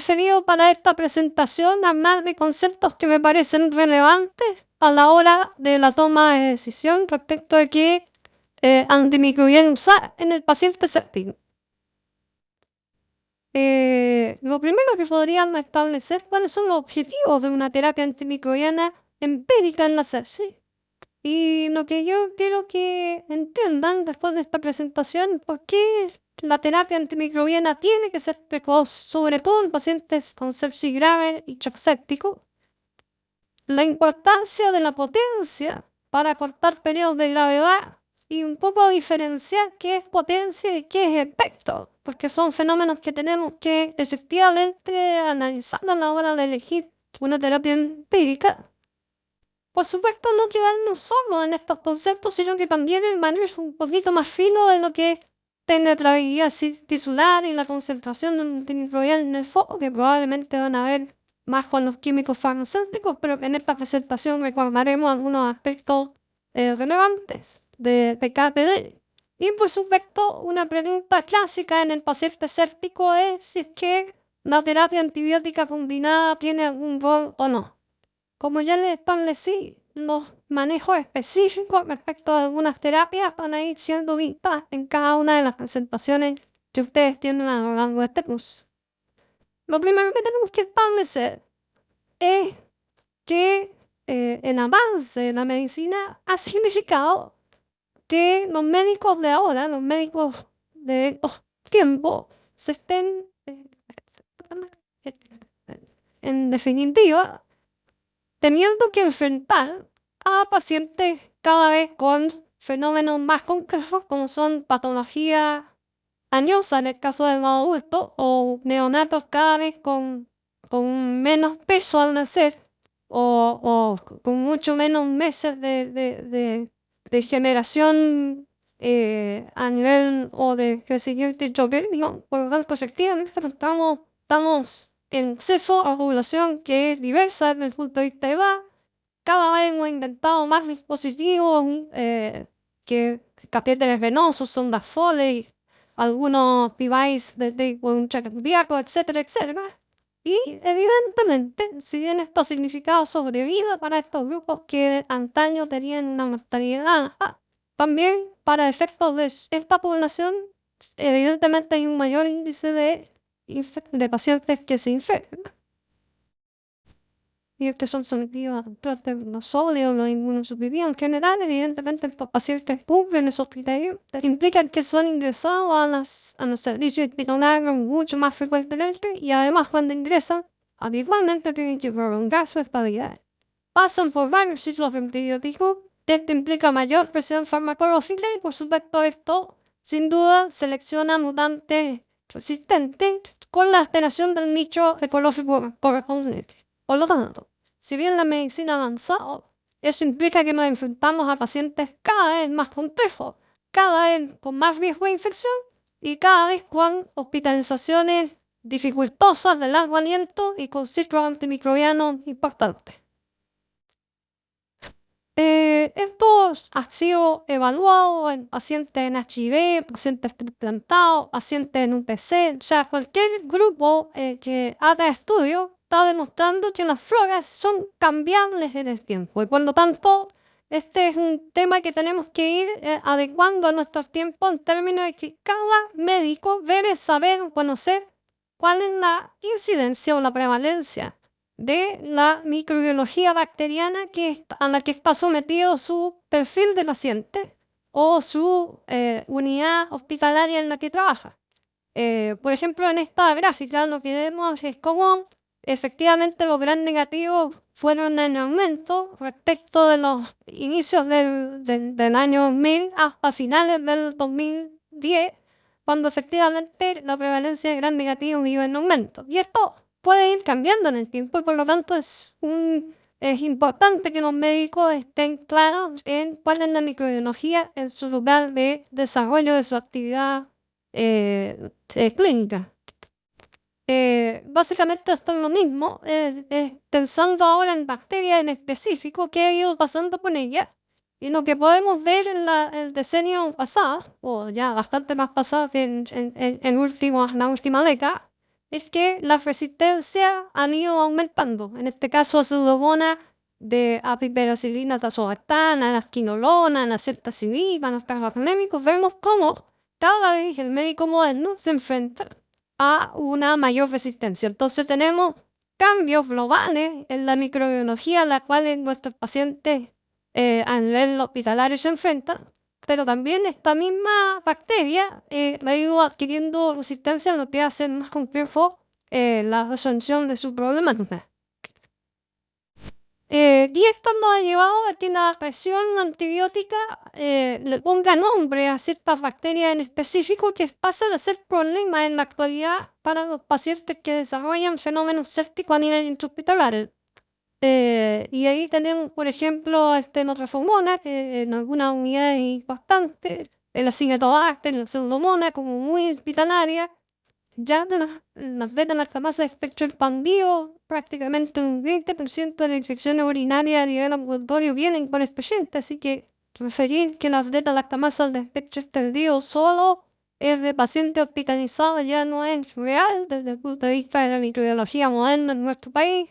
preferido para esta presentación hablar de conceptos que me parecen relevantes a la hora de la toma de decisión respecto a qué antimicrobiano usar en el paciente séptico. Lo primero que podríamos establecer cuáles son los objetivos de una terapia antimicrobiana empírica en la sepsis. Y lo que yo quiero que entiendan después de esta presentación, por qué la terapia antimicrobiana tiene que ser precoz, sobre todo en pacientes con sepsis grave y shock séptico. La importancia de la potencia para cortar periodos de gravedad y un poco diferenciar qué es potencia y qué es efecto, porque son fenómenos que tenemos que efectivamente analizar a la hora de elegir una terapia empírica. Por supuesto, no quedarnos solo en estos conceptos, sino que también el manejo un poquito más fino de lo que es penetrabilidad tisular y la concentración de un antimicrobiano en el foco, que probablemente van a ver más con los químicos farmacéuticos, pero en esta presentación recordaremos algunos aspectos relevantes de PKPD. Y por supuesto, una pregunta clásica en el paciente séptico es si es que la terapia antibiótica combinada tiene algún rol o no. Como ya les establecí, los manejos específicos respecto a algunas terapias van a ir siendo vistas en cada una de las presentaciones que ustedes tienen a lo largo de este curso. Lo primero que tenemos que establecer es que el avance de la medicina ha significado que los médicos de ahora, los médicos de estos tiempos, se estén, en definitiva, teniendo que enfrentar a pacientes cada vez con fenómenos más complejos como son patologías añosas en el caso de los adultos o neonatos cada vez con menos peso al nacer o con mucho menos meses de generación a nivel o de crecimiento intrauterino. Por lo tanto, efectivamente, estamos en acceso a población que es diversa desde el punto de vista de edad. Cada vez hemos inventado más dispositivos que catéteres venosos, sondas Foley, algunos devices de tipo un check cardíaco, etcétera, etcétera. Y evidentemente, si bien esto ha significado sobrevida para estos grupos que antaño tenían una mortalidad, también para efectos de esta población, evidentemente hay un mayor índice de pacientes que se infectan y que son sometidos a tratamientos sólidos, los inmunosuprimidos en general. Evidentemente estos pacientes cumplen esos criterios, implican que son ingresados a los servicios hospitalarios mucho más frecuentemente y además cuando ingresan habitualmente tienen que prolongar su estabilidad. Pasan por varios ciclos de antibióticos. Esto implica mayor presión farmacológica y por supuesto esto sin duda selecciona mutantes resistentes con la alteración del nicho ecológico correspondiente. Por lo tanto, si bien la medicina ha avanzado, eso implica que nos enfrentamos a pacientes cada vez más complejos, cada vez con más riesgo de infección y cada vez con hospitalizaciones dificultosas de largo aliento y con ciclos antimicrobianos importantes. Esto ha sido evaluado en pacientes en HIV, pacientes trasplantados, pacientes en UTC, o sea, cualquier grupo que haga estudios está demostrando que las floras son cambiables en el tiempo y por lo tanto este es un tema que tenemos que ir adecuando a nuestros tiempos en términos de que cada médico debe saber o conocer cuál es la incidencia o la prevalencia de la microbiología bacteriana a la que está sometido su perfil de paciente o su unidad hospitalaria en la que trabaja. Por ejemplo, en esta gráfica lo que vemos es cómo efectivamente los gran negativos fueron en aumento respecto de los inicios del año 2000 hasta finales del 2010, cuando efectivamente la prevalencia de gran negativo iba en aumento. Y esto puede ir cambiando en el tiempo y por lo tanto es importante que los médicos estén claros en cuál es la microbiología en su lugar de desarrollo de su actividad clínica. Básicamente esto es lo mismo, pensando ahora en bacterias en específico, qué ha ido pasando con ellas. Y lo que podemos ver en el decenio pasado, o ya bastante más pasado que en la última década, es que las resistencias han ido aumentando. En este caso, Pseudomonas de apiperacillina tazobactana, las quinolonas, las ceftazidima, los carbapenémicos, vemos cómo cada vez el médico moderno se enfrenta a una mayor resistencia. Entonces tenemos cambios globales en la microbiología a la cual nuestros pacientes a nivel hospitalario se enfrentan, pero también esta misma bacteria ha ido adquiriendo resistencia, lo que hace más complejo la resolución de su problemática. Y esto nos ha llevado a que la presión antibiótica le ponga nombre a ciertas bacterias en específico que pasan a ser problemas en la actualidad para los pacientes que desarrollan fenómenos sépticos a nivel intrahospitalario. Y ahí tenemos, por ejemplo, Notrofumona, que en algunas unidades es importante, la Cinetobacter, la Pseudomonas, como muy hospitalaria. Ya de las beta-lactamasa de espectro expandido, prácticamente un 20% de las infecciones urinarias a nivel ambulatorio vienen por este paciente, así que referir que las beta-lactamasas de espectro extendido solo es de pacientes hospitalizados ya no es real desde el punto de vista de la microbiología moderna en nuestro país.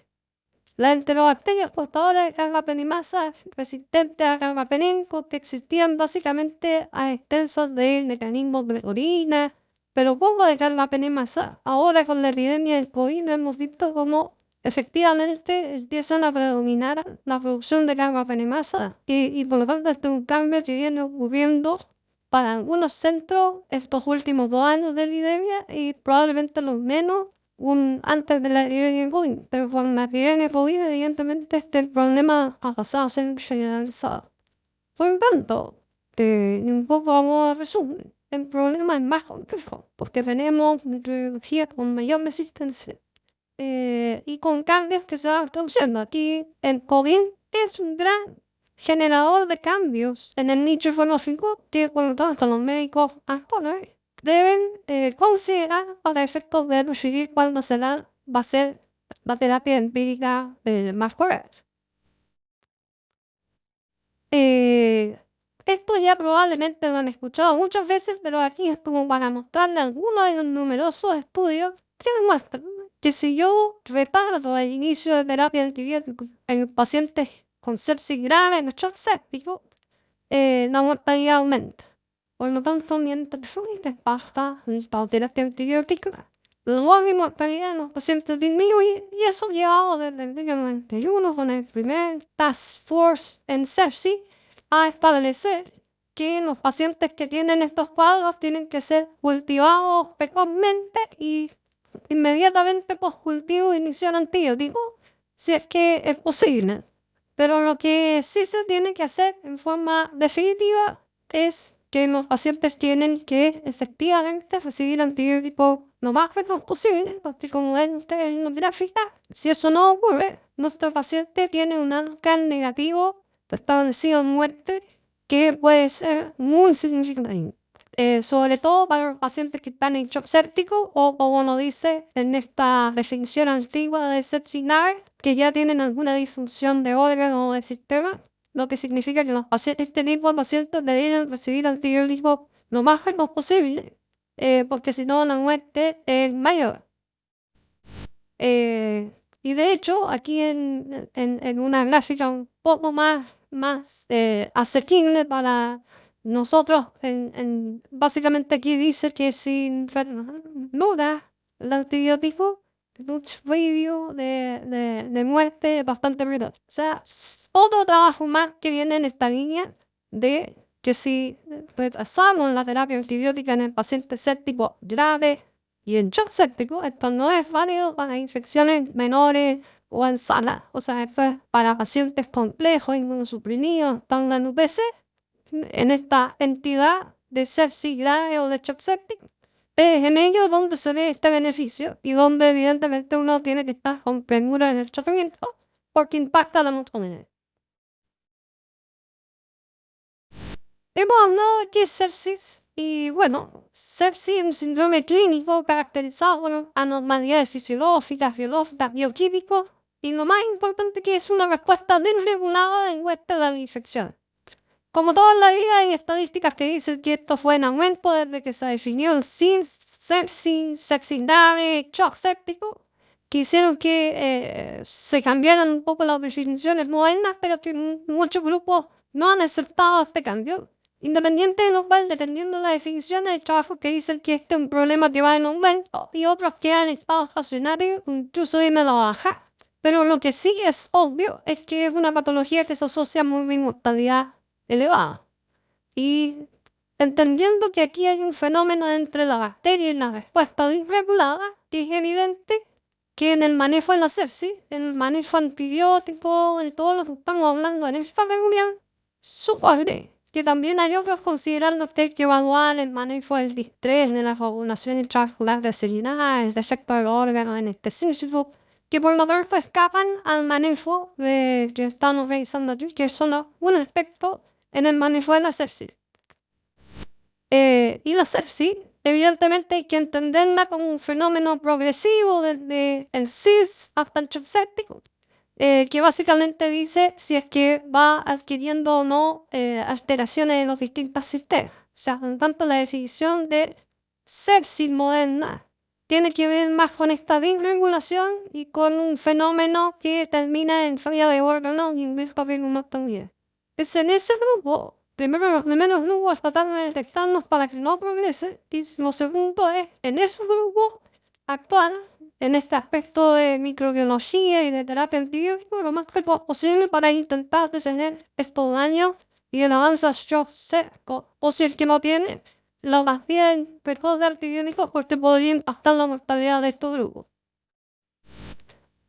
Las enterobacterias portadoras de carbapenimasa resistentes a carbapenem que existían básicamente a expensas del mecanismo de orina, pero poco de carbapenimasa. Ahora con la epidemia del COVID hemos visto cómo efectivamente empiezan a predominar la producción de carbapenimasa y por lo tanto este es un cambio que viene ocurriendo para algunos centros estos últimos 2 años de epidemia y probablemente los menos antes de la epidemia COVID, pero con la epidemia COVID evidentemente este problema ha pasado a ser generalizado. Por lo tanto, un poco vamos a resumir, el problema es más complejo porque tenemos microbiología con mayor resistencia y con cambios que se van produciendo. Aquí el COVID es un gran generador de cambios en el nicho fonófico que por lo tanto los médicos actuales deben considerar para efectos de decidir cuándo va a ser la terapia empírica más correcta. Esto ya probablemente lo han escuchado muchas veces, pero aquí es como para mostrarle algunos de los numerosos estudios que demuestran que si yo retardo el inicio de terapia antibiótica en pacientes con sepsis grave, en shock séptico, la mortalidad aumenta. Por lo tanto, mientras les basta la terapia antibiótica, la mortalidad en los pacientes disminuye y eso llevado desde el año 91 con el primer Task Force en sepsis a establecer que los pacientes que tienen estos cuadros tienen que ser cultivados precozmente y inmediatamente post cultivo iniciar antibióticos si es que es posible. Pero lo que sí se tiene que hacer en forma definitiva es que los pacientes tienen que efectivamente recibir antibióticos lo más precoz posible, porque como ven ustedes en la gráfica, si eso no ocurre, nuestro paciente tiene un ALCAN negativo establecido en muerte que puede ser muy significativo. Sobre todo para los pacientes que están en shock séptico o como lo dice en esta definición antigua de sepsis grave, que ya tienen alguna disfunción de órgano o de sistema, lo que significa que los pacientes, este tipo de pacientes deben recibir antibióticos lo más precoz posible, porque si no la muerte es mayor. Y de hecho, aquí en una gráfica un poco más asequible para nosotros, básicamente aquí dice que si nula el antibiótico, el radio de muerte es bastante menor. O sea, otro trabajo más que viene en esta línea de que si retrasamos la terapia antibiótica en el paciente séptico grave y en shock séptico, esto no es válido para infecciones menores o en sala. O sea, después para pacientes complejos, inmunosuprimidos, están en UPC, en esta entidad de sepsis grave o de shock séptico, es en ello donde se ve este beneficio y donde evidentemente uno tiene que estar con premura en el tratamiento porque impacta la mortalidad. Hemos hablado de qué es sepsis y bueno, sepsis es un síndrome clínico caracterizado por anormalidades fisiológicas, biológicas, bioquímicas y lo más importante que es una respuesta desregulada en hueste de la infección. Como toda la vida hay estadísticas que dicen que esto fue en aumento desde que se definió el sepsis, secundaria, shock séptico, que hicieron que se cambiaran un poco las definiciones modernas, pero que muchos grupos no han aceptado este cambio. Independiente de lo cual, dependiendo de la definición, hay trabajos que dicen que este es un problema que va en aumento y otros que han estado estacionarios, incluso en la baja. Pero lo que sí es obvio es que es una patología que se asocia a una mortalidad elevada. Y entendiendo que aquí hay un fenómeno entre la bacteria y la respuesta desregulada, que es evidente que en el manejo de la sepsis, en el manejo antibiótico, en todo lo que estamos hablando en esta reunión, supone que también hay otros considerando que hay que evaluar el manejo del distrés, de las ovulaciones intravasculares de serenidad, el defecto del órgano anestesiológico, que por lo tanto escapan al manejo que estamos revisando aquí, que es solo un aspecto en el manejo de la sepsis. Y la sepsis, evidentemente hay que entenderla como un fenómeno progresivo desde el CIS hasta el shock séptico, que básicamente dice si es que va adquiriendo o no alteraciones en los distintos sistemas. O sea, en tanto la definición de sepsis moderna tiene que ver más con esta disregulación y con un fenómeno que termina en falla de órganos y en papillomatomía. Es en ese grupo, primero los primeros grupos tratan de detectarnos para que no progrese, y lo segundo es, en ese grupo, actuar en este aspecto de microbiología y de terapia antibiótica lo más posible para intentar detener estos daños y el avance al shock séptico. O si el que no tiene, la más bien precoz de antibióticos porque podría impactar la mortalidad de estos grupos.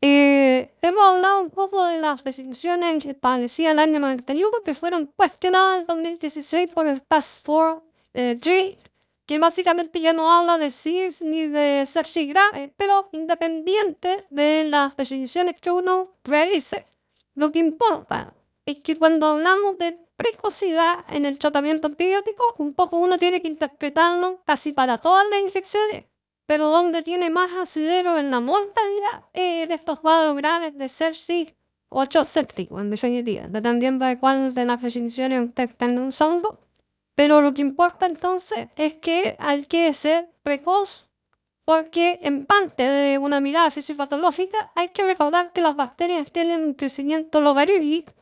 Hemos hablado un poco de las definiciones que establecía el año 91 que fueron cuestionadas en 2016 por el Task Force 3, que básicamente ya no habla de CIRS ni de sepsis grave, pero independiente de las definiciones que uno realice, lo que importa es que cuando hablamos de precocidad en el tratamiento antibiótico, un poco uno tiene que interpretarlo casi para todas las infecciones, pero donde tiene más asidero en la mortalidad en estos cuadros graves de sepsis o shock séptico, en definitiva, dependiendo de cuál de las definiciones usted estén usando. Pero lo que importa entonces es que hay que ser precoz, porque en parte de una mirada fisiopatológica hay que recordar que las bacterias tienen un crecimiento logarítmico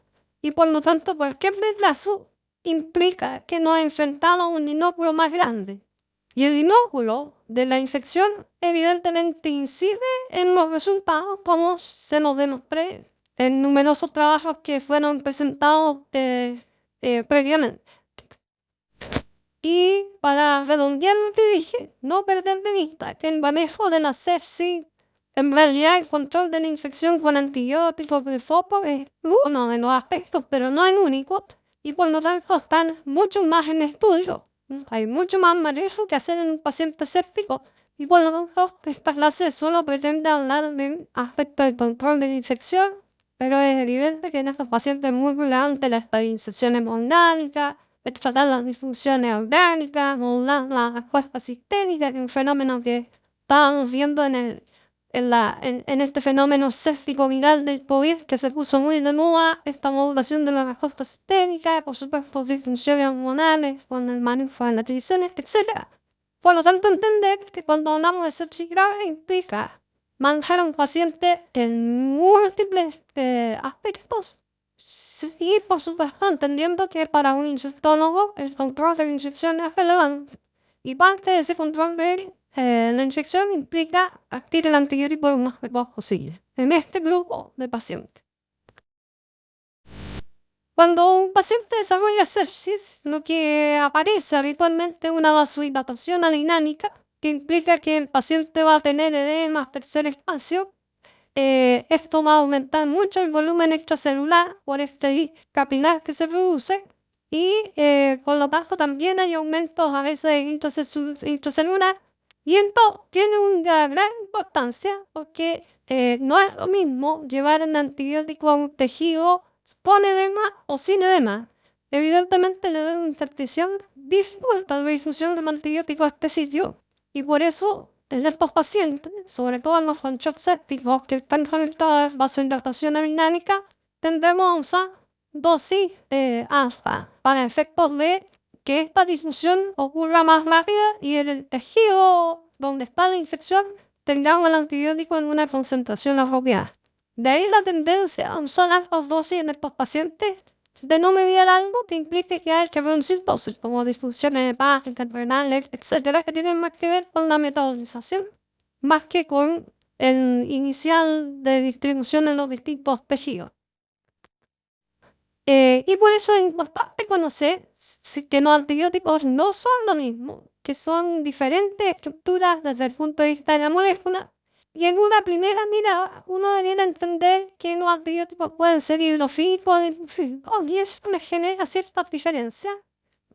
y por lo tanto cualquier retraso implica que nos enfrentamos a un inóculo más grande. Y el inóculo de la infección evidentemente incide en los resultados como se nos demostró en numerosos trabajos que fueron presentados previamente. Y para redondear lo que dije, no perder de vista que el manejo de la sepsis, en realidad el control de la infección con antibióticos del foco es uno de los aspectos, pero no el único, y por lo tanto están mucho más en estudio. Hay mucho más manejo que hacer en un paciente séptico, y por lo tanto esta clase solo pretende hablar del aspecto del control de la infección, pero es evidente que en estos pacientes es muy relevante la estabilización hemodinámica, tratar las disfunciones orgánicas, modular la respuesta sistémica, que es un fenómeno que estábamos viendo en este fenómeno séptico viral del COVID, que se puso muy de moda, esta modulación de la respuesta sistémica, por supuesto disfunciones hormonales, con el manejo de las decisiones, etc. Por lo tanto, entender que cuando hablamos de sepsis grave implica manejar a un paciente en múltiples aspectos. Sí, por supuesto, entendiendo que para un infectólogo el control de la infección es relevante. Y parte de ese control de la infección implica activar el antibiótico lo más precoz posible en este grupo de pacientes. Cuando un paciente desarrolla sepsis, lo que aparece habitualmente es una vasodilatación adinámica, que implica que el paciente va a tener edema tercer espacio. Esto va a aumentar mucho el volumen extracelular por este capilar que se produce y por lo tanto también hay aumentos a veces intracelular y esto tiene una gran importancia porque no es lo mismo llevar el antibiótico a un tejido con edema o sin edema. Evidentemente la intervención dificulta la difusión del antibiótico a este sitio y por eso en estos pacientes, sobre todo en los con shock sépticos que están conectados a vasodilatación hemodinámica, tendemos a usar dosis alfa para efectos de que esta difusión ocurra más rápida y el tejido donde está la infección, tengamos el antibiótico en una concentración apropiada. De ahí la tendencia a usar altas dosis en estos pacientes de no mediar algo que implique que hay que reducir dosis, como disfunciones hepáticas, renales, etcétera, que tienen más que ver con la metabolización, más que con el inicial de distribución en los distintos tejidos. Y por eso es importante conocer que los antibióticos no son lo mismo, que son diferentes estructuras desde el punto de vista de la molécula. Y en una primera mirada, uno debería entender que los antibióticos pueden ser hidrofílicos y eso les genera ciertas diferencias.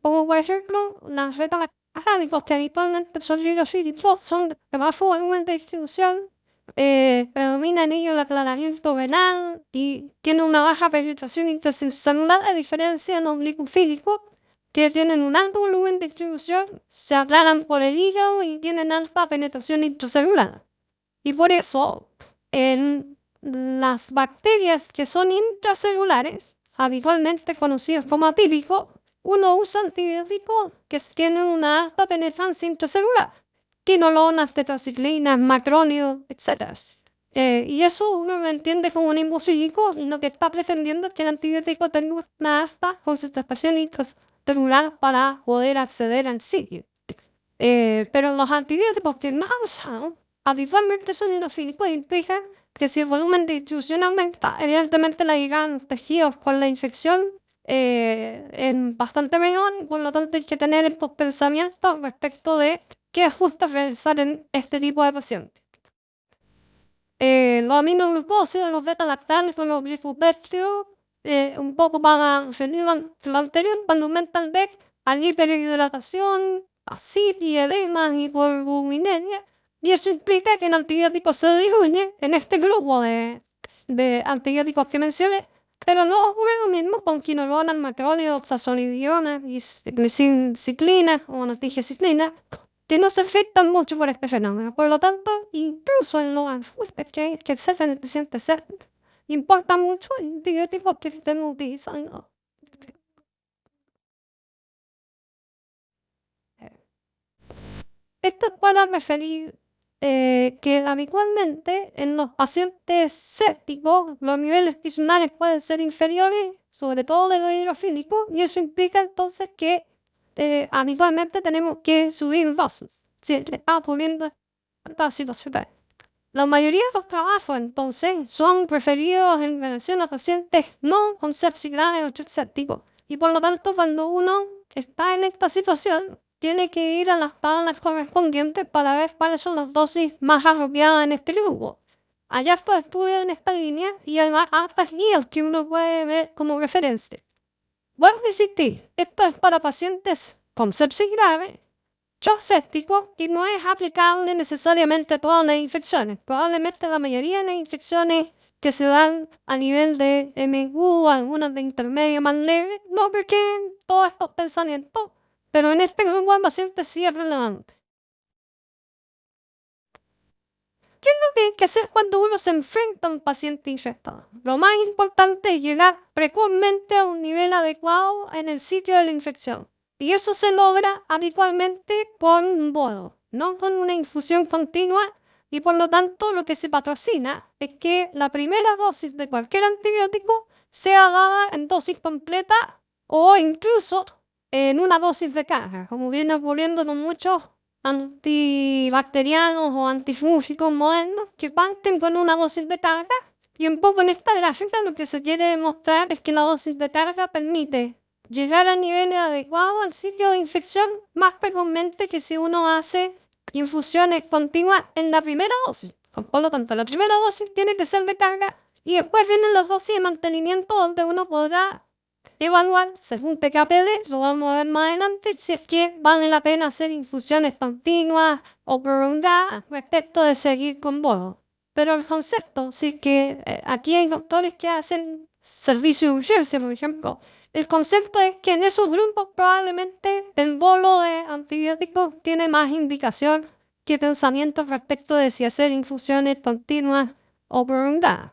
Como por ejemplo, las beta-lactámicos, que habitualmente son hidrofílicos, son de bajo volumen de distribución, predomina en ellos el aclaramiento renal y tiene una baja penetración intercelular, a diferencia de los lipofílicos, que tienen un alto volumen de distribución, se aclaran por el hígado y tienen alta penetración intracelular. Y por eso, en las bacterias que son intracelulares, habitualmente conocidas como atípicos, uno usa antibióticos que tienen una alta penetrancia intracelular, quinolonas, tetraciclinas, macrónidos, etc. Y eso uno lo entiende como un hemofílico, y lo que está pretendiendo es que el antibiótico tenga una alta concentración intracelular para poder acceder al sitio. Pero los antibióticos que más usamos habitualmente son hidrofílicos, y implican que si el volumen de distribución aumenta, evidentemente la llegada a los tejidos con la infección es bastante menor, por lo tanto hay que tener estos pensamientos respecto de qué es justo realizar en este tipo de pacientes. Los aminoglucósidos, los beta-lactámicos, los glifopéptidos, un poco para referir lo anterior, cuando aumenta el BEC, hay hiperhidratación, ascitis, edemas, hipoalbuminemia, y eso implica que el antibiótico se diluye en este grupo de antibióticos que mencioné, pero no ocurre lo mismo con quinolonas, macrónidos, oxazolidionas, y gliciclinas o notigeciclinas, que no se afectan mucho por este fenómeno. Por lo tanto, incluso en los ajustes que se en el paciente importa mucho el antibiótico que estemos utilizando. Esto es para referir que habitualmente en los pacientes sépticos los niveles tisonales pueden ser inferiores, sobre todo de los hidrofílicos, y eso implica entonces que habitualmente tenemos que subir dosis. Si está ocurriendo esta situación. La mayoría de los trabajos entonces son preferidos en relación a pacientes no con sepsis grave o shock séptico, y por lo tanto cuando uno está en esta situación tiene que ir a las tablas correspondientes para ver cuáles son las dosis más apropiadas en este grupo. Allá está estudio en esta línea y además hartas guías que uno puede ver como referencia. Vuelvo a insistir, esto es para pacientes con sepsis grave, shock séptico, y no es aplicable necesariamente a todas las infecciones. Probablemente la mayoría de las infecciones que se dan a nivel de MU, algunas de intermedio más leve, no requieren todos estos pensamientos, pero en este grupo de pacientes sí es relevante. ¿Qué es lo que hay que hacer cuando uno se enfrenta a un paciente infectado? Lo más importante es llegar precozmente a un nivel adecuado en el sitio de la infección. Y eso se logra habitualmente con un bodo, no con una infusión continua, y por lo tanto lo que se patrocina es que la primera dosis de cualquier antibiótico sea dada en dosis completa o incluso en una dosis de carga, como viene ocurriendo con muchos antibacterianos o antifúngicos modernos que parten con una dosis de carga, y un poco en esta gráfica lo que se quiere demostrar es que la dosis de carga permite llegar a niveles adecuados al sitio de infección más precozmente que si uno hace infusiones continuas en la primera dosis. Por lo tanto, la primera dosis tiene que ser de carga y después vienen las dosis de mantenimiento donde uno podrá evaluar según PKPD, lo vamos a ver más adelante, si es que vale la pena hacer infusiones continuas o prolongadas respecto de seguir con bodo. Pero el concepto, sí que aquí hay doctores que hacen servicio de urgencia, por ejemplo. El concepto es que en esos grupos probablemente el bolo de antibióticos tiene más indicación que pensamiento respecto de si hacer infusiones continuas o prolongadas.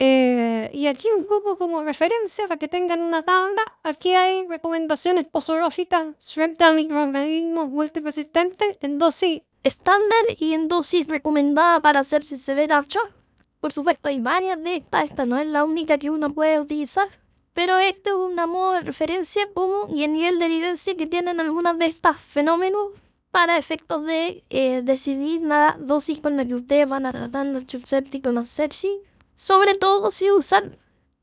Y aquí un poco como referencia para que tengan una tabla, aquí hay recomendaciones posológicas frente a microorganismos multiresistentes en dosis estándar y en dosis recomendada para hacerse severa shock. Por supuesto hay varias de estas, esta no es la única que uno puede utilizar, pero este es una modo de referencia común y el nivel de evidencia que tienen algunas de estos fenómenos para efectos de decidir la dosis con la que ustedes van a tratar la shock séptica o la sepsis, sobre todo si usan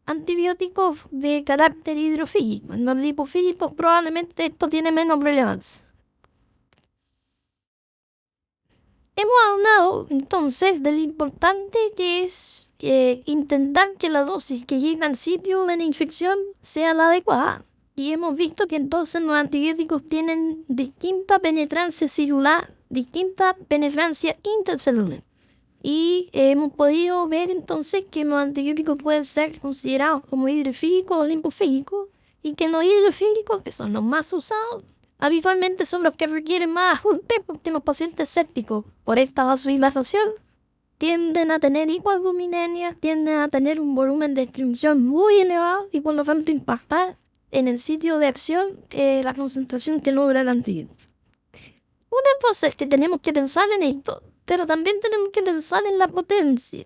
antibióticos de carácter hidrofílico. En los lipofílicos probablemente esto tiene menos relevancia. Hemos hablado entonces de lo importante que es intentar que la dosis que llega al sitio de la infección sea la adecuada. Y hemos visto que entonces los antibióticos tienen distinta penetrancia celular, distinta penetrancia intercelular. Y hemos podido ver entonces que los antibióticos pueden ser considerados como hidrofílicos o limpofílicos, y que los hidrofílicos, que son los más usados, habitualmente son los que requieren más ajuste porque los pacientes sépticos, por esta vasodilatación, tienden a tener hipoalbuminemia, tienden a tener un volumen de distribución muy elevado y por lo tanto impactar en el sitio de acción la concentración que logra el antídoto. Una cosa es que tenemos que pensar en esto, pero también tenemos que pensar en la potencia.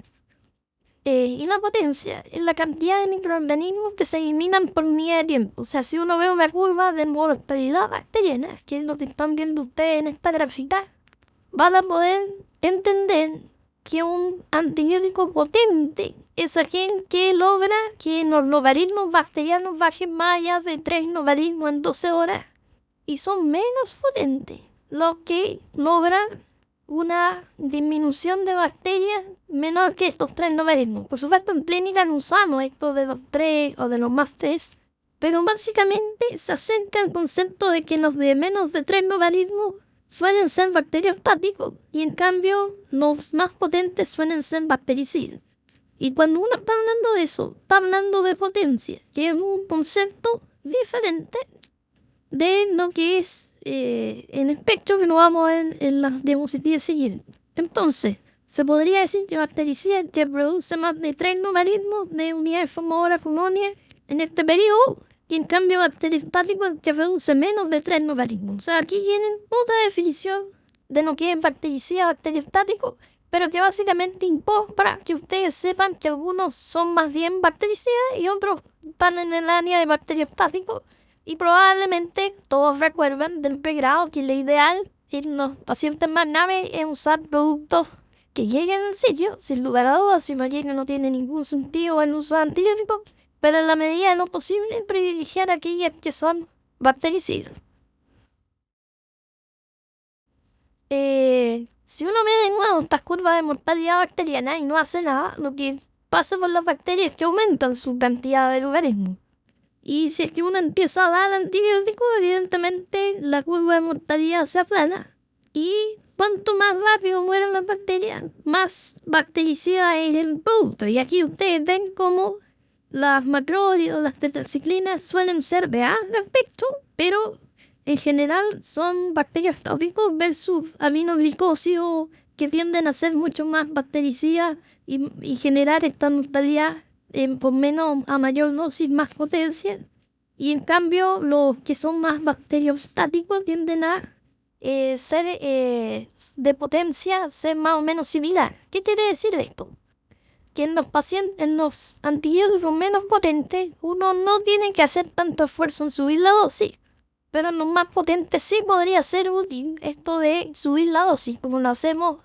Y la potencia es la cantidad de microorganismos que se eliminan por unidad de tiempo. O sea, si uno ve una curva de mortalidad bacteriana, que es lo que están viendo ustedes en esta gráfica, van a poder entender que un antibiótico potente es aquel que logra que los logaritmos bacterianos bajen más allá de 3 logaritmos en 12 horas, y son menos potentes los que logran una disminución de bacterias menor que estos 3 logaritmos. Por supuesto, en clínica no usamos esto de los 3 o de los más 3, pero básicamente se acerca al concepto de que los de menos de 3 logaritmos suelen ser bacteriostáticos y en cambio los más potentes suelen ser bactericidas. Y cuando uno está hablando de eso, está hablando de potencia, que es un concepto diferente de lo que es en espectro, que lo vamos a ver en las diapositivas siguientes. Entonces, se podría decir que bactericida que produce más de 3 logaritmos de unidades formadoras colonia en este periodo, y en cambio bacteriostático que produce menos de 3 logaritmos. O sea, aquí tienen otra definición de lo que es bactericida, bacteriostático, pero que básicamente importa que ustedes sepan que algunos son más bien bactericidas y otros están en el área de bacteriostático. Y probablemente todos recuerdan del pregrado que lo ideal en los pacientes más graves es usar productos que lleguen al sitio, sin lugar a dudas. Si no llegan no tiene ningún sentido el uso de antibióticos, pero en la medida de lo posible privilegiar aquellas que son bactericidas. Si uno ve de nuevo estas curvas de mortalidad bacteriana y no hace nada, lo que pasa con las bacterias es que aumentan su cantidad de logaritmos. Y si es que uno empieza a dar antibióticos, evidentemente la curva de mortalidad se aplana. Y cuanto más rápido mueren las bacterias, más bactericida es el producto. Y aquí ustedes ven cómo las macrólidos, las tetraciclinas suelen ser de aspecto, pero en general son bacterias tópicos versus aminoglicósidos que tienden a ser mucho más bactericidas y generar esta mortalidad por menos a mayor dosis, más potencia. Y en cambio los que son más bacteriostáticos tienden a ser de potencia, ser más o menos similar. ¿Qué quiere decir esto? Que en los pacientes, en los antibióticos menos potentes, uno no tiene que hacer tanto esfuerzo en subir la dosis, pero en los más potentes sí podría ser útil esto de subir la dosis, como lo hacemos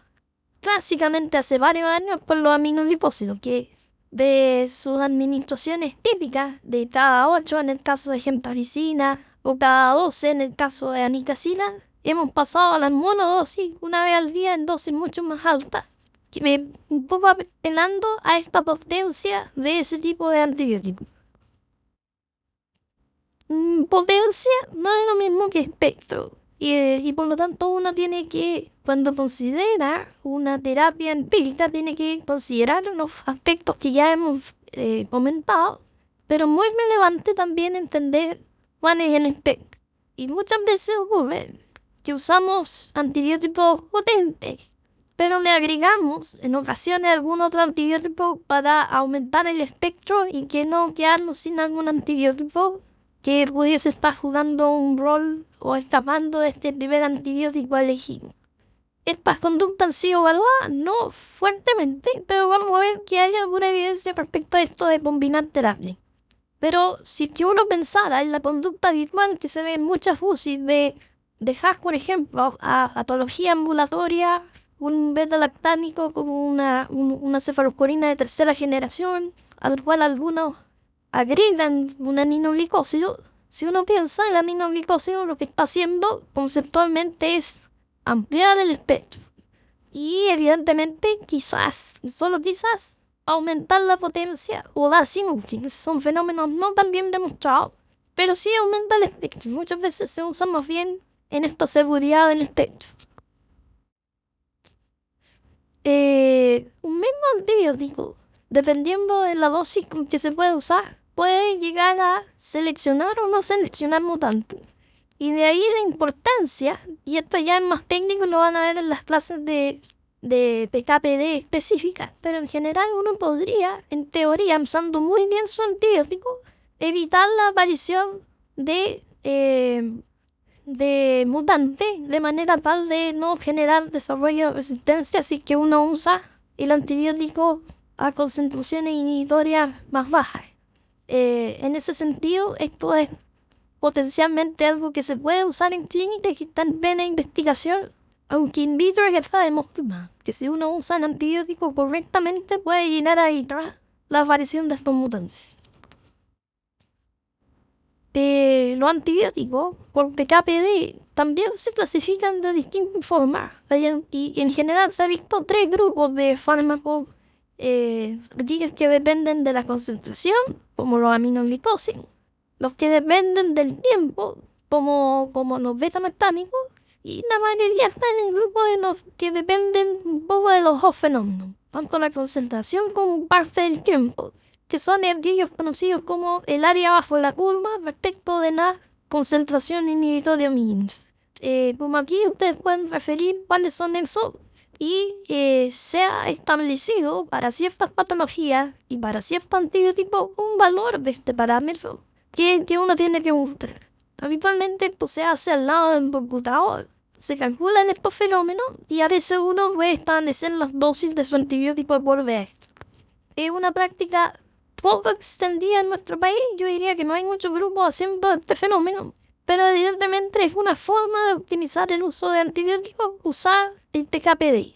clásicamente hace varios años por los aminolipósidos, que de sus administraciones típicas de cada 8 en el caso de gemparicina o cada 12 en el caso de anicacina, hemos pasado a la monodosis una vez al día en dosis mucho más altas, que me un poco apelando a esta potencia de ese tipo de antibióticos. Potencia no es lo mismo que espectro. Y por lo tanto uno tiene que, cuando considera una terapia empírica, tiene que considerar los aspectos que ya hemos comentado, pero muy relevante también entender cuál es el espectro. Y muchas veces ocurre que usamos antibióticos potentes pero le agregamos en ocasiones algún otro antibiótico para aumentar el espectro y que no quedarnos sin algún antibiótico que pudiese estar jugando un rol o escapando de este primer antibiótico elegido. Estas conductas han sido evaluadas, no fuertemente, pero vamos a ver que hay alguna evidencia respecto a esto de combinar terapia. Pero si que uno pensara en la conducta habitual que se ve en muchas UCI de dejar, por ejemplo, a patología ambulatoria, un beta-lactámico como una cefalosporina de tercera generación, al cual algunos agregan un aminoglicósido. Si uno piensa, el aminoglicósido lo que está haciendo conceptualmente es ampliar el espectro. Y evidentemente, quizás, solo quizás, aumentar la potencia o la sinusitis. Son fenómenos no tan bien demostrados, pero sí aumenta el espectro. Muchas veces se usa más bien en esta seguridad del espectro. Un mismo antibiótico, dependiendo de la dosis con que se puede usar, puede llegar a seleccionar o no seleccionar mutantes. Y de ahí la importancia, y esto ya es más técnico, lo van a ver en las clases de PKPD específicas, pero en general uno podría, en teoría, usando muy bien su antibiótico, evitar la aparición de mutantes de manera tal de no generar desarrollo de resistencia si que uno usa el antibiótico a concentraciones inhibitorias más bajas. En ese sentido, esto es potencialmente algo que se puede usar en clínica y que está en plena investigación, aunque in vitro es que está demostrado que si uno usa el antibiótico correctamente puede llegar a evitar la aparición de estos mutantes. Los antibióticos por PKPD también se clasifican de distintas formas y en general se han visto 3 grupos de fármacos aquellos que dependen de la concentración, como los aminoglicósidos, los que dependen del tiempo, como los beta-lactámicos, y la mayoría están en el grupo de los que dependen un poco de los dos fenómenos, tanto la concentración como parte del tiempo, que son aquellos conocidos como el área bajo la curva respecto de la concentración inhibitoria mínima. Como aquí ustedes pueden referir cuáles son esos, y se ha establecido para ciertas patologías y para ciertos antibióticos un valor de este parámetro que uno tiene que buscar. Habitualmente esto se hace al lado del computador. Se calculan estos fenómenos y a veces uno puede establecer las dosis de su antibiótico por vez. Es una práctica poco extendida en nuestro país. Yo diría que no hay muchos grupos haciendo este fenómeno, pero evidentemente es una forma de optimizar el uso de antibióticos, usar el PKPD.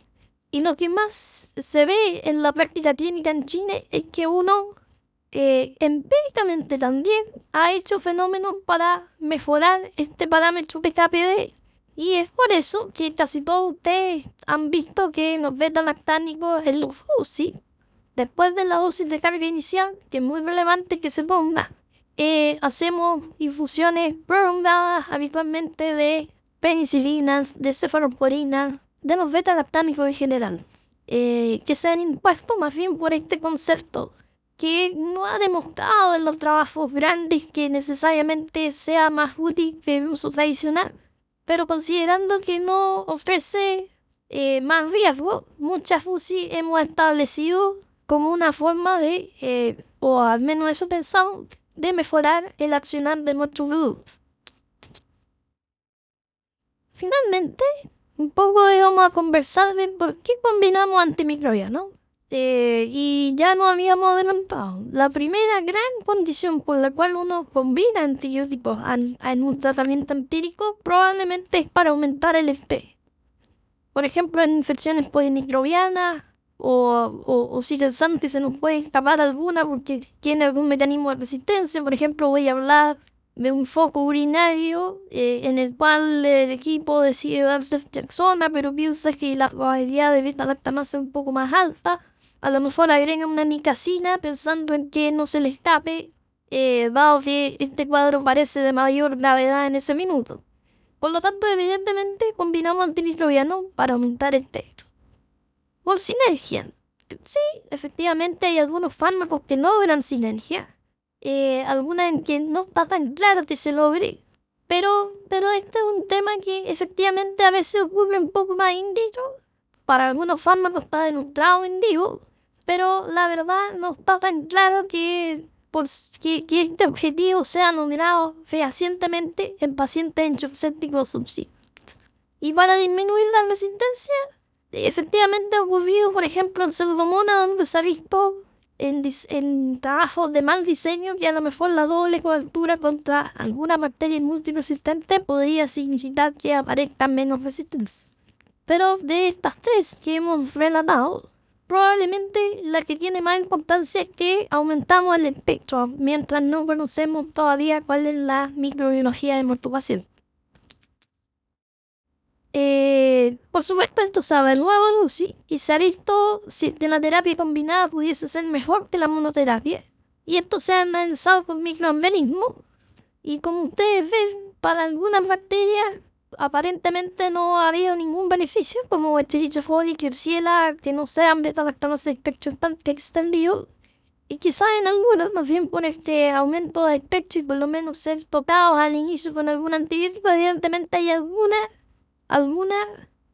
Y lo que más se ve en la práctica clínica en Chile es que uno empíricamente también ha hecho fenómenos para mejorar este parámetro PKPD. Y es por eso que casi todos ustedes han visto que los beta-lactámicos en los UCI, después de la dosis de carga inicial, que es muy relevante que se ponga, hacemos infusiones prolongadas habitualmente de penicilinas, de cefalosporina, de los beta-lactámicos en general, que se han impuesto más bien por este concepto que no ha demostrado en los trabajos grandes que necesariamente sea más útil que el uso tradicional, pero considerando que no ofrece más riesgo, muchas UCI hemos establecido como una forma de, o al menos eso pensamos, de mejorar el accionar de nuestros productos. Finalmente, un poco vamos a conversar de por qué combinamos antimicrobianos. Y ya nos habíamos adelantado. La primera gran condición por la cual uno combina antibióticos en un tratamiento empírico probablemente es para aumentar el efecto. Por ejemplo, en infecciones polimicrobianas o si pensando que se nos puede escapar alguna porque tiene algún mecanismo de resistencia. Por ejemplo, voy a hablar de un foco urinario en el cual el equipo decide darse ceftriaxona, pero piensa que la probabilidad de beta-lactamasa es un poco más alta. A lo mejor agrega una micacina pensando en que no se le escape, dado que este cuadro parece de mayor gravedad en ese minuto. Por lo tanto, evidentemente, combinamos antimicrobianos para aumentar el espectro. Por sinergia. Sí, efectivamente hay algunos fármacos que logran sinergia. Algunas en que no está tan claro que se logre. Pero este es un tema que efectivamente a veces ocurre un poco más in vitro. para algunos fármacos está demostrado en vivo, pero la verdad no está tan claro que este objetivo sea logrado fehacientemente en pacientes en shock séptico subsístente. Y para disminuir la resistencia, efectivamente ha ocurrido, por ejemplo, en Pseudomonas, donde se ha visto en trabajos de mal diseño que a lo mejor la doble cobertura contra alguna bacteria multiresistente podría significar que aparezca menos resistencia. Pero de estas tres que hemos relatado, probablemente la que tiene más importancia es que aumentamos el espectro, mientras no conocemos todavía cuál es la microbiología de nuestro paciente. Por supuesto, esto se evalúa Lucy y se ha visto si la terapia combinada pudiese ser mejor que la monoterapia. Y esto se ha analizado con microorganismos. Y como ustedes ven, para algunas bacterias aparentemente no ha habido ningún beneficio, como Escherichia coli, Klebsiella, que no sean beta-lactamasa de espectro extendido. Y quizás en algunas, más bien por este aumento de espectro y por lo menos ser tocados al inicio con algún antibiótico, evidentemente hay algunos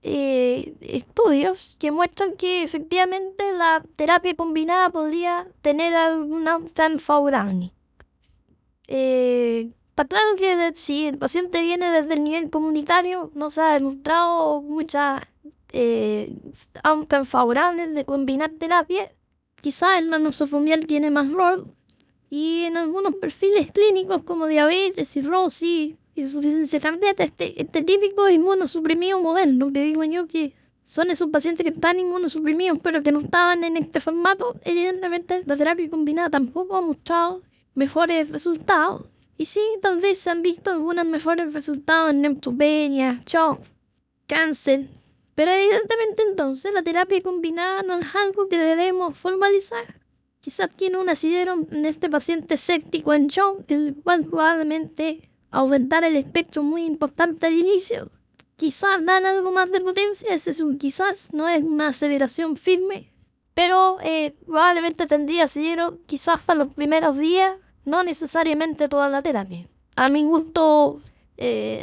estudios que muestran que efectivamente la terapia combinada podría tener alguna tan favorable. Está claro que si el paciente viene desde el nivel comunitario, no se ha demostrado muchas outcomes favorables de combinar terapia. Quizás el nanosofomial tiene más rol, y en algunos perfiles clínicos como diabetes, cirrosis, insuficiencia cardíaca, este típico inmunosuprimido moderno, que digo yo que son esos pacientes que están inmunosuprimidos pero que no estaban en este formato, evidentemente la terapia combinada tampoco ha mostrado mejores resultados. Y sí, tal vez se han visto algunos mejores resultados en neutropenia, shock, cáncer, pero evidentemente entonces la terapia combinada no es algo que debemos formalizar. Quizás tiene un asidero en este paciente séptico en shock, el cual probablemente aumentar el espectro muy importante al inicio. Quizás dan algo más de potencia, ese es un quizás, no es una aseveración firme, pero probablemente tendría asidero quizás para los primeros días, no necesariamente toda la terapia, a mi gusto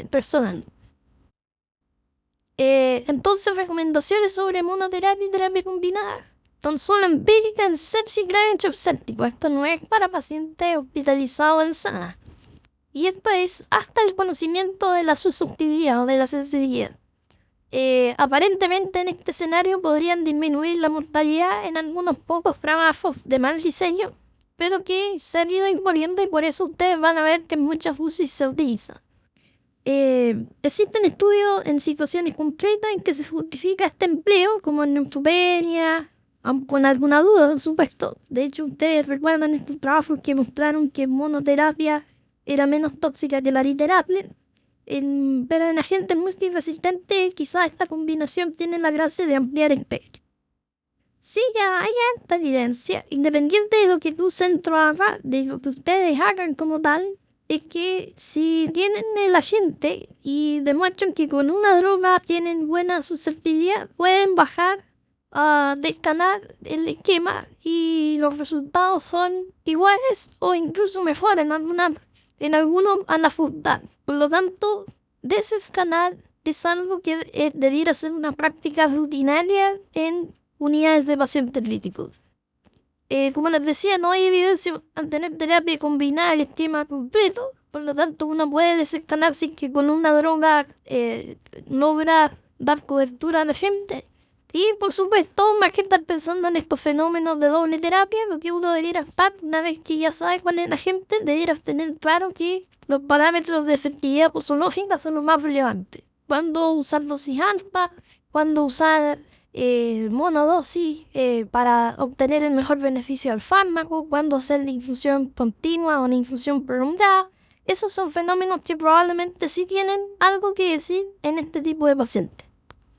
personal. Entonces, recomendaciones sobre monoterapia y terapia combinada. Tan solo empírica en sepsis grave en shock séptico. Esto no es para pacientes hospitalizados en sala. Y esto es hasta el conocimiento de la susceptibilidad o de la sensibilidad. Aparentemente en este escenario podrían disminuir la mortalidad en algunos pocos trabajos de mal diseño, pero que se han ido imponiendo y por eso ustedes van a ver que en muchas UCI se utiliza. Existen estudios en situaciones concretas en que se justifica este empleo, como en neutropenia, con alguna duda, por supuesto. De hecho, ustedes recuerdan estos trabajos que mostraron que monoterapia era menos tóxica que la ariterapia, pero en agentes multiresistentes quizás esta combinación tiene la gracia de ampliar el espectro. Sí, ya hay esta evidencia, independiente de lo que tu centro haga, de lo que ustedes hagan como tal, es que si tienen el agente y demuestran que con una droga tienen buena susceptibilidad, pueden bajar a descanar el esquema y los resultados son iguales o incluso mejores en algunos a la facultad. Por lo tanto, desescanar es algo que debiera ser una práctica rutinaria en unidades de pacientes críticos. Como les decía, no hay evidencia al tener terapia combinada el esquema completo, por lo tanto uno puede desescanar si que con una droga logra dar cobertura a la gente. Y por supuesto, más que estar pensando en estos fenómenos de doble terapia, lo que uno debería estar, una vez que ya sabe cuál es la gente, debería tener claro que los parámetros de efectividad posológica son los más relevantes. Cuándo usar dosis alta, cuándo usar monodosis para obtener el mejor beneficio del fármaco, cuándo hacer la infusión continua o la infusión prolongada. Esos son fenómenos que probablemente sí tienen algo que decir en este tipo de pacientes.